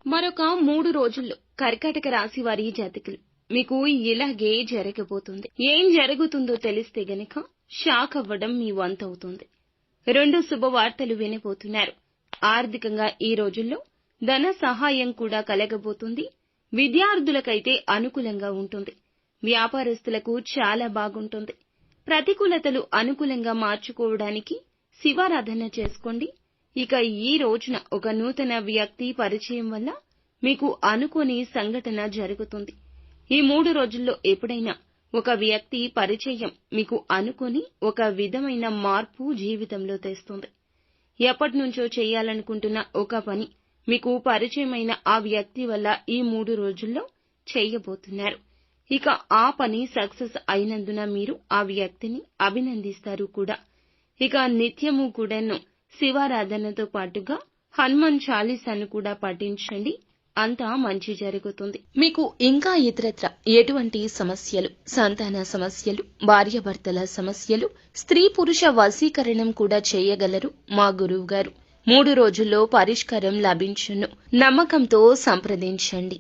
మరొక 3 రోజుల్లో కర్కాటక రాశి వారి జాతకులు మీకు ఇలాగే జరగబోతుంది. ఏం జరుగుతుందో తెలిస్తే గనక షాక్ అవ్వడం మీ వంతవుతుంది. 2 శుభవార్తలు వినబోతున్నారు. ఆర్థికంగా ఈ రోజుల్లో ధన సహాయం కూడా కలగబోతుంది. విద్యార్థులకైతే అనుకూలంగా ఉంటుంది. వ్యాపారస్తులకు చాలా బాగుంటుంది. ప్రతికూలతలు అనుకూలంగా మార్చుకోవడానికి శివారాధన చేసుకోండి. ఇక ఈ రోజున ఒక నూతన వ్యక్తి పరిచయం వల్ల మీకు అనుకోని సంఘటన జరుగుతుంది. ఈ 3 రోజుల్లో ఎప్పుడైనా ఒక వ్యక్తి పరిచయం మీకు అనుకోని ఒక విధమైన మార్పు జీవితంలో తెస్తుంది. ఎప్పటినుంచో చేయాలనుకుంటున్న ఒక పని మీకు పరిచయమైన ఆ వ్యక్తి వల్ల ఈ 3 రోజుల్లో చేయబోతున్నారు. ఇక ఆ పని సక్సెస్ అయినందున మీరు ఆ వ్యక్తిని అభినందిస్తారు కూడా. ఇక నిత్యము కూడాను శివారాధనతో పాటుగా హనుమాన్ చాలీసాను కూడా పఠించండి. అంతా మంచి జరుగుతుంది. మీకు ఇంకా ఇతరత్ర ఎటువంటి సమస్యలు, సంతాన సమస్యలు, భార్యాభర్తల సమస్యలు, స్త్రీ పురుష వశీకరణం కూడా చేయగలరు మా గురువు గారు. 3 రోజుల్లో పరిష్కారం లభించును. నమ్మకంతో సంప్రదించండి.